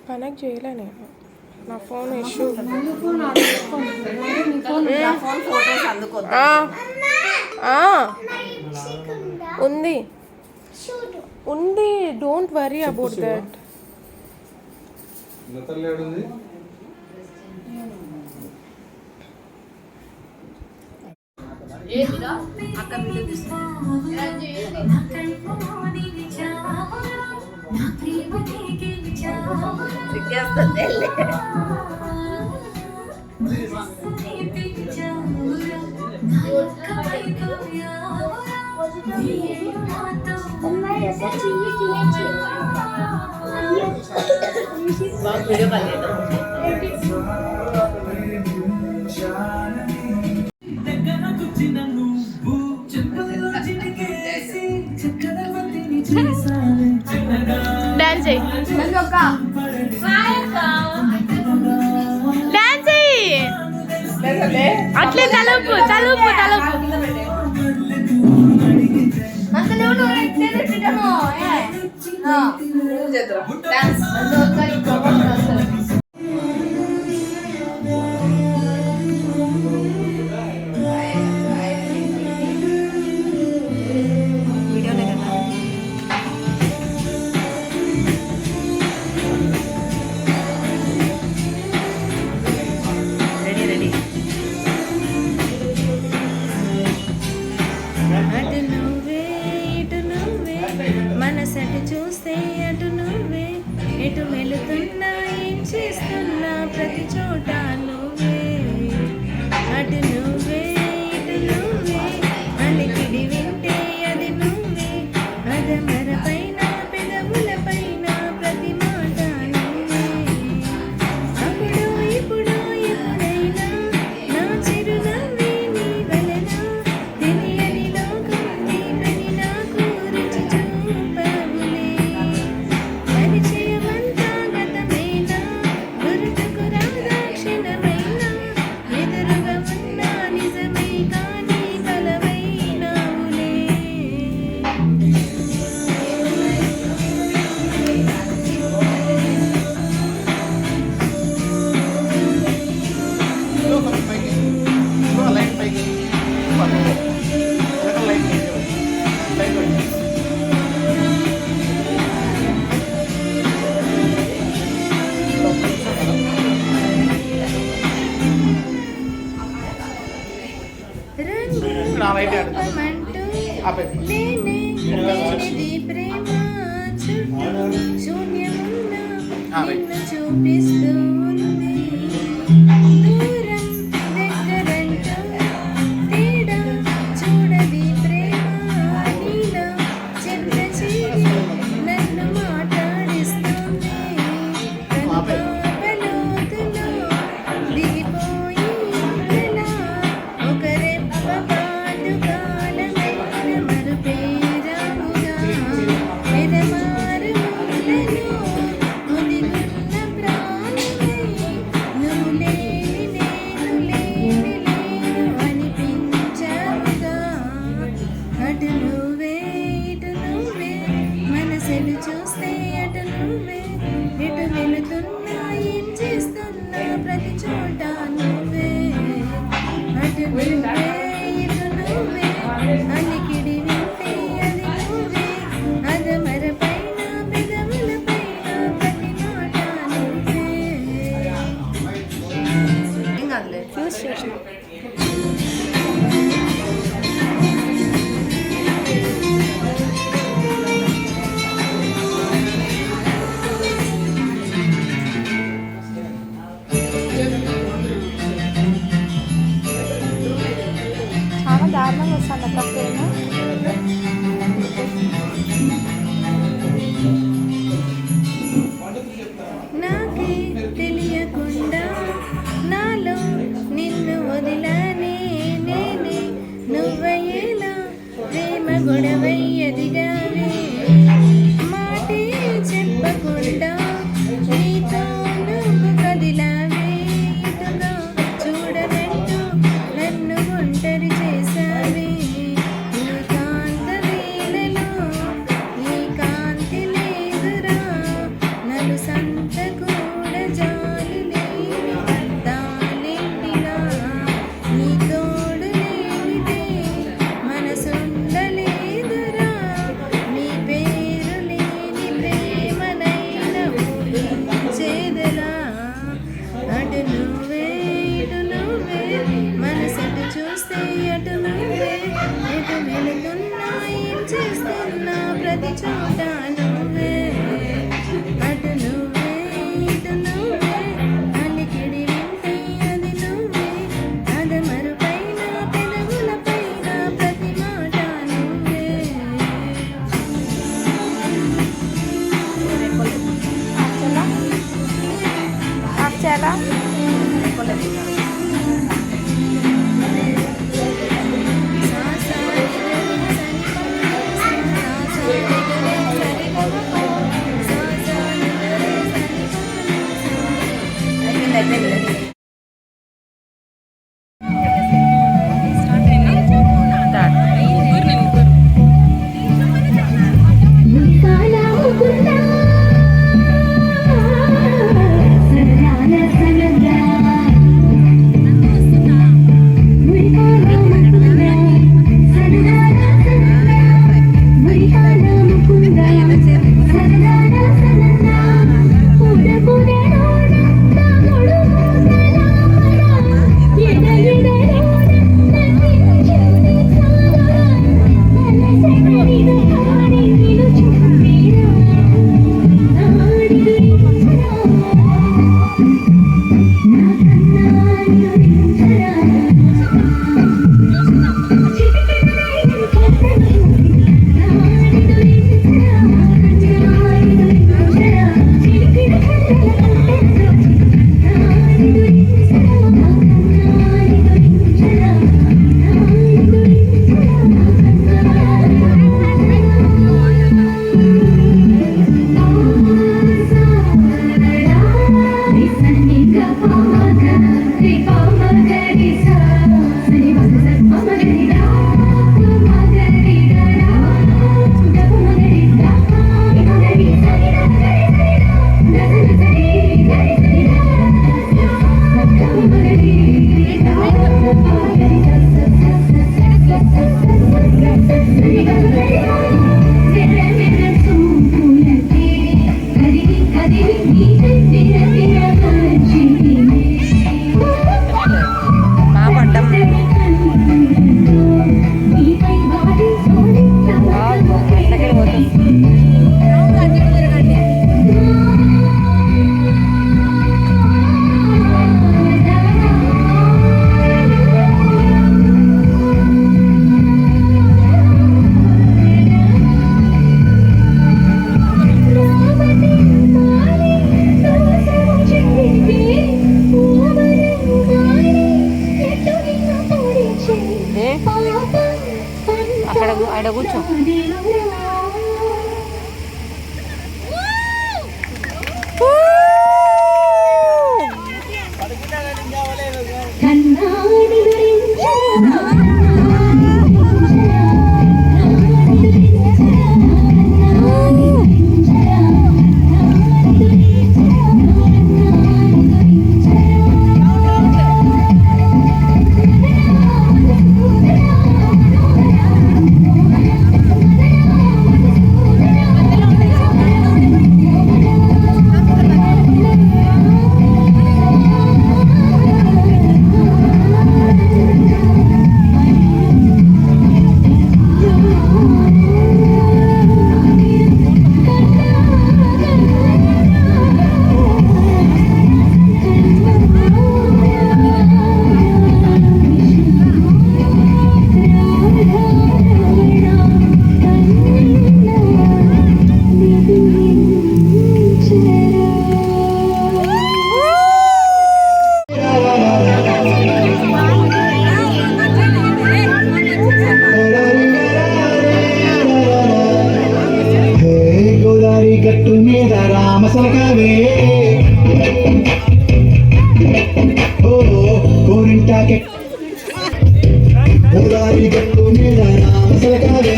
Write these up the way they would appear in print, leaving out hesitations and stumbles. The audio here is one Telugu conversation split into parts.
కనెక్ట్ చేయలే నేను, నా ఫోన్ ఇష్యూ. ఉంది ఉంది, don't worry about that. Dance చెయ్యి, డాన్స్ చెయ్యి, అట్లే తలుపు తలుపు తలుపు. మనసటు చూస్తే అటు నువ్వే, ఎటు వెళుతున్నా ఏం చేస్తున్నా ప్రతి చోట నువ్వే. అటు నువ్వే ఇటు నువ్వే, అలికిడి వింటే అది నువ్వే. అదమర పైన పెదవుల పైన ప్రతి మాట నువ్వే. అప్పుడు ఇప్పుడు ఎప్పుడైనా నా చిరునవ్వే నీ వలన, తెలియని లోకం నీవని నాకు రుచి చూపవులే. పరిచయమంతా గతమైనా, గుర్తుకు రాదా క్షణమైనా, ఎదురుగా ఉన్నా నిజమే కానీ కలవైనావులే. రంగుమంటూ లేనే లేనిది ప్రేమ, చుట్టూ శూన్యమున్న నిన్ను చూపిస్తూ ఉంది. దూరం దగ్గరంటూ తేడా చూడది ప్రేమ, నీలో చెంత చేరి నన్ను మాట్లాడిస్తుంది. కనుపాపలోతులో దిగిపోయి ఇంతలా ఒక రెప్ప పాటు కాలమైన మరుపేరాముగా, ఎదమారు మూలలో ఒదిగున్న ప్రాణమై, నువ్వు లేని నేను లేని లేను అనిపించావుగా. అటు నువ్వే ఇటు నువ్వే, మనసులు చూస్తే అటు నువ్వే, ఎటు వెళుతున్నా ఏం చేస్తున్నా ప్రతి చోట నువ్వే. అటు నువ్వే ఇటు నువ్వే, అలికిడి వింటే అది నువ్వే. అదమర పైన పెదవుల పైన ప్రతి మాట నువ్వే. చూసి చేసిన చాలా దారుణంగా వస్తుంది అక్క ప్రేమ. నాకే తెలియకుండా నాలో నిన్ను వదిలానే నేనే, నువ్వయ్యేలా ప్రేమ గొడవై ఎదిగావే. మాటే చెప్పకుండా నీతో నువ్వు కదిలావే. ఇటుగా చూడనట్టు నన్ను ఒంటరి చేశావే. ఈ కాంత వేళలో ఈ కాంతి లేదురా, నలు సంతకు చేస్తున్నా ప్రతి చోట నువ్వే, అటు నువ్వే ఇటు నువ్వే, అలికిడి వింటే అది నువ్వే, అదమరు పైన పెదవుల పైన ప్రతి మాట నువ్వే. चला అక్కడ ఆడ కూర్చో. గట్టు మీద రామసలకావే కోరింటాకే గోదావరి గట్టు మీద రామసలకావే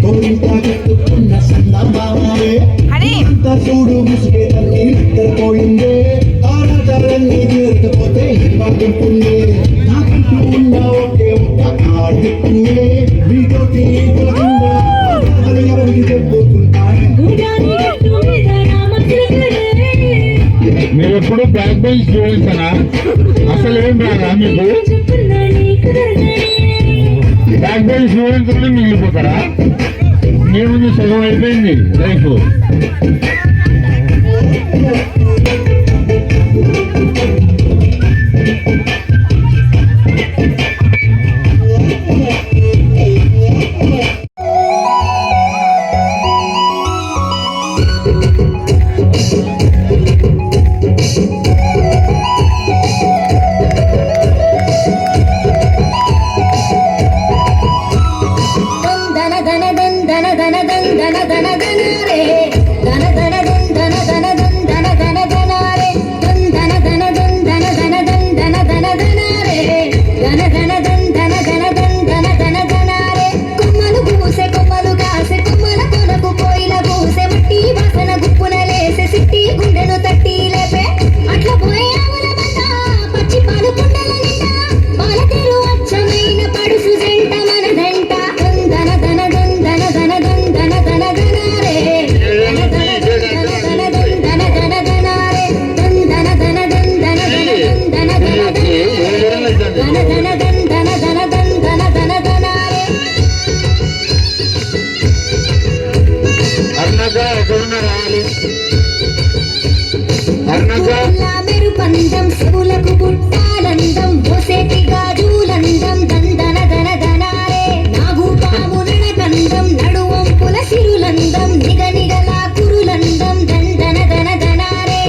కోరింటాకెట్టుకున్న సందమావే అంత చూడు ముసుగే తల్లి నిద్రపోయిందే ఆరాటాలన్నీ తీరకపోతే ఇవ్వకుంటుందే నాకంటూ ఉన్న ఒకే ఒక్క ఆడుకుందే మీతోటి అది ఎవరికి చెప్పుకుంటాను. మీరు ఎప్పుడు బ్యాక్ బెంచ్ స్టూడెంట్స్ అనా? అసలు ఏం రాదా మీకు? బ్యాక్ బెంచ్ స్టూడెంట్స్ మిగిలిపోతారా? ఇంకేముంది, సుఖం అయిపోయింది లైఫ్. ధన ధన ధన ధన ధన ధన ధన ధన రే ధన ధన ధన ధన ధన ధన ధన రే ధన ధన ధన ధన ధన ధన ధన రే ధన ధన ధన ధన ధన ధన ధన రే కొమ్మలు పూసే కొమ్మలు కాసే కొమ్మల కొనకు కోయిల పూసే మట్టి వాసన గుప్పున లేసే సిట్టి గుండెను తట్టి లేపే అట్లా పోయే ఆవుల మంద పచ్చి పాలు కుండల నిండా పాల తీరు అచ్చమైన పడుసు జంట మనదంట ధన ధన ధన ధన ధన ధన ధన రే ధన ధన ధన ధన ధన ధన రే ధన ధన ధన ధన ధన ధన ధన ధన రే అన్నగా ఎక్కడున్నా రావాలి. అన్నగా మెరుపందం చెవులకు పుట్టాలందం మోసేటి గాజులందం దందన ధన ధనారే నాగు పాము నడకందం నడువంపుల సిరులందం నిగనిగల కురులందం దందన ధన ధనారే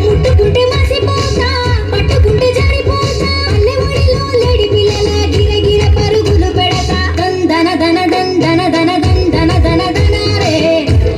ముట్టుకుంటే మసిపోతా పట్టుకుంటే జారిపోతా పల్లె ఒడిలో లేడి పిల్లల గిరగిర పరుగులు పెడతా దందన ధన దందన ధన దందన ధన ధనారే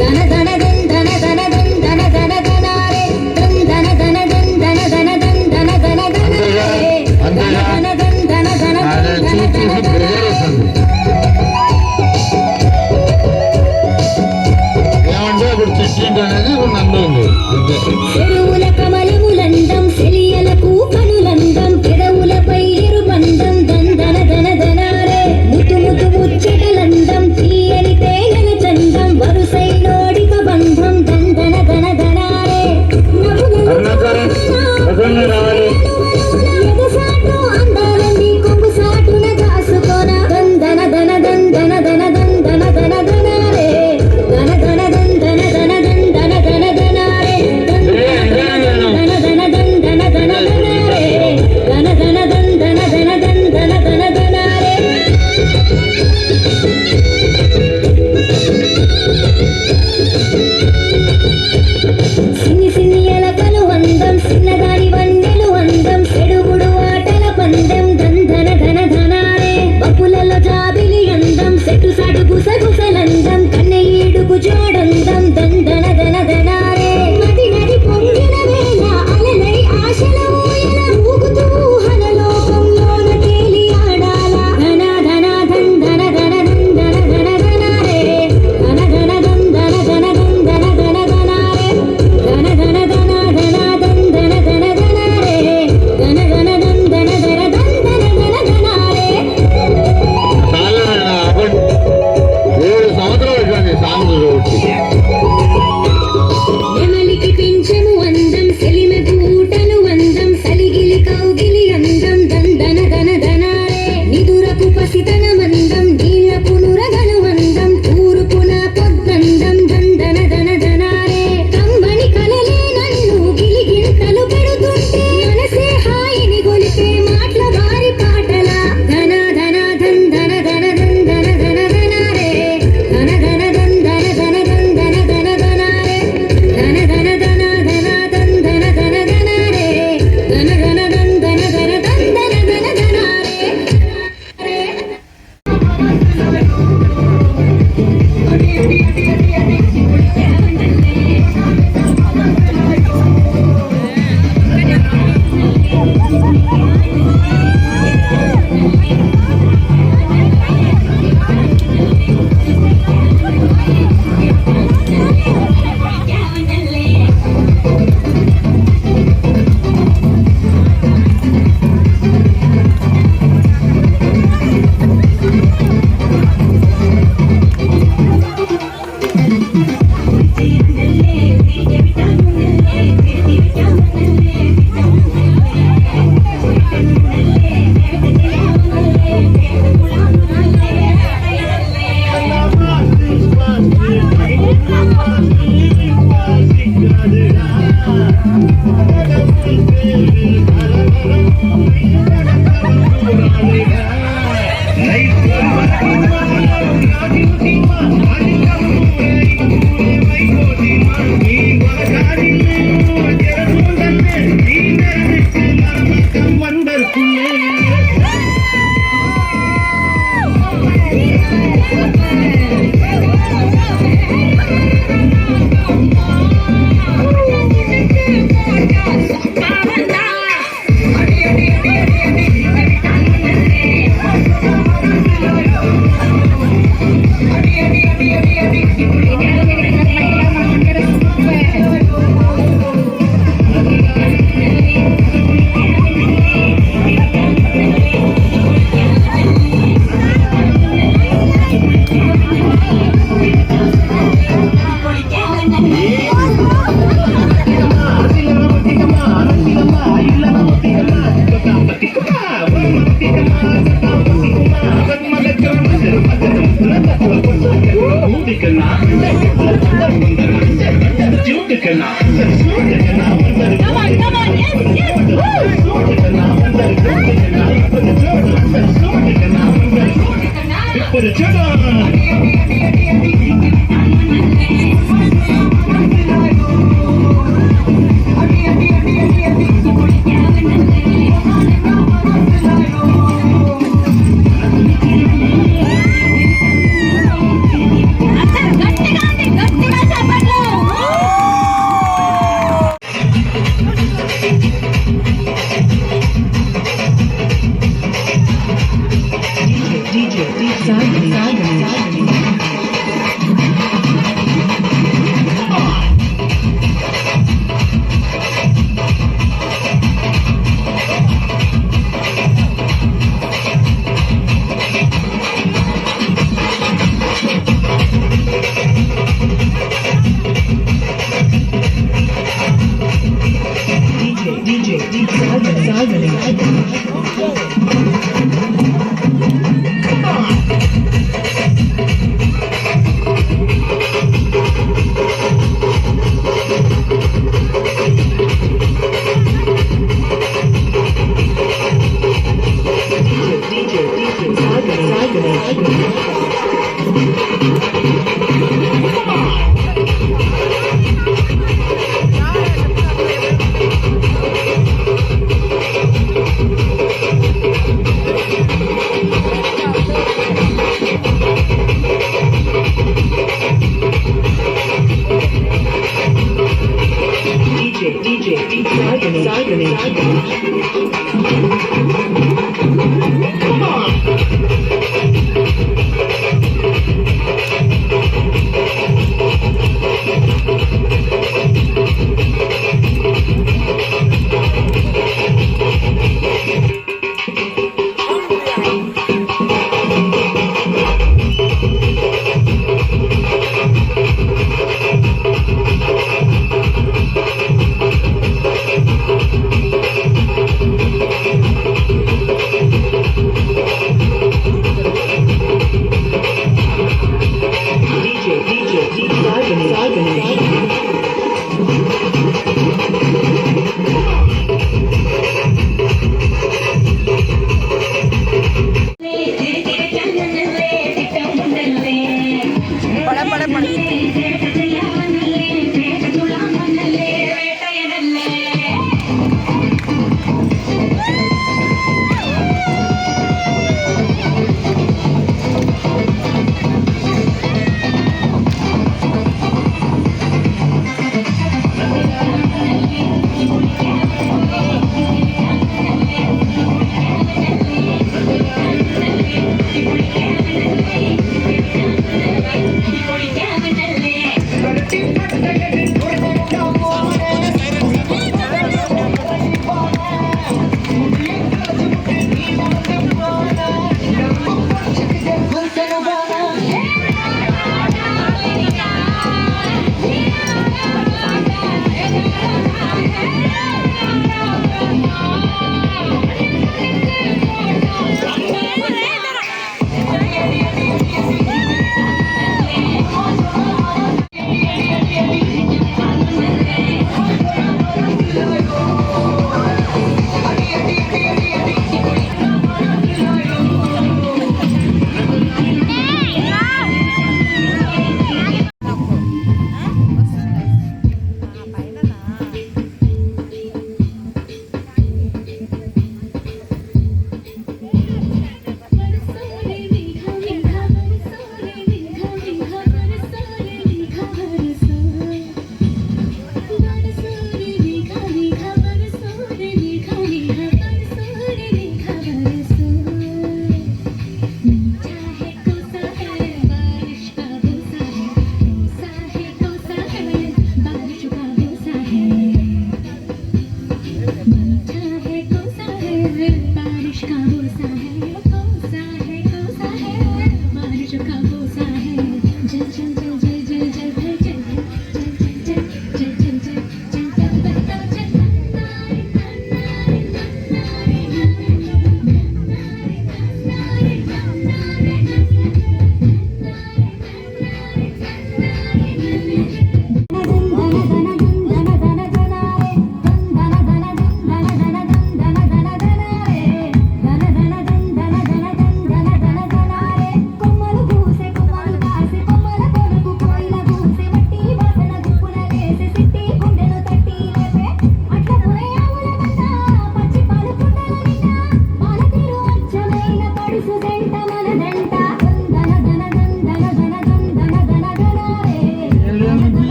ధన ధన దందన ధన దందన ధన ధనారే దందన ధన దందన ధన దందన ధన ధనారే ధన ధన దందన ధన దందన ధన ధనారే ఏమంటే ఇప్పుడు చిట్టింటి అనేది నందు అంతే. చెరువుల కమలములందం సెలియలకు కనులందం పెదవులపై ఎరుబందం దందన ధన ధనారే ముతు ముతు ముచ్చటలందం తీయని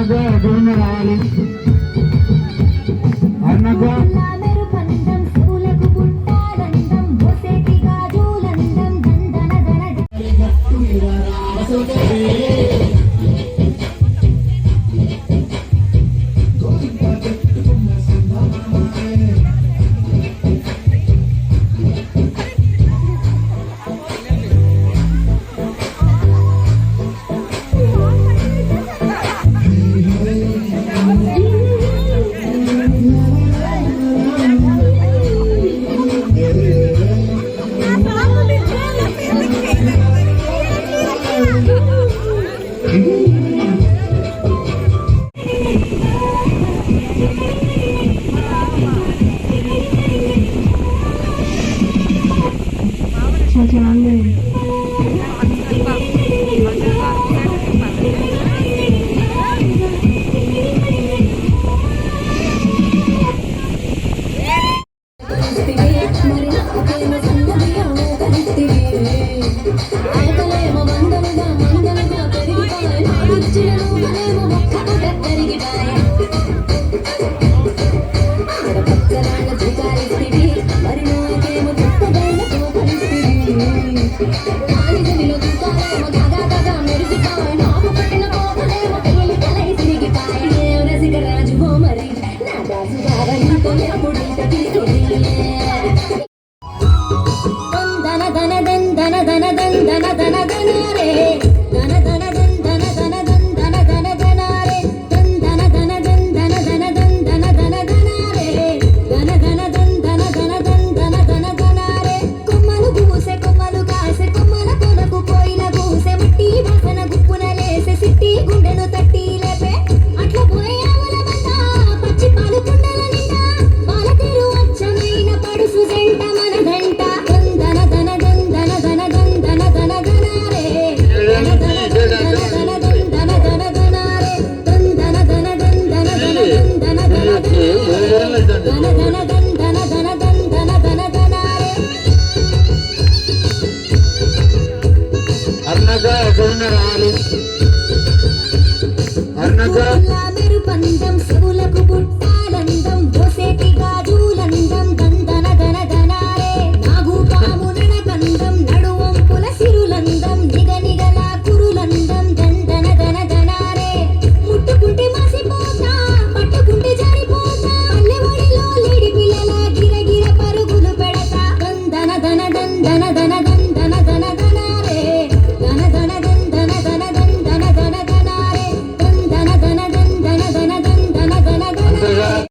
అన్నగా ఎదురున్న రావాలి అన్నగా లామెరు పందం పూలకు పుట్టాలందం మోసేటి గాజులందం దందన దన అన్నగా ఎదురున్న రావాలి అన్నగా లామెరు పందం పూలకు పుట్టాలందం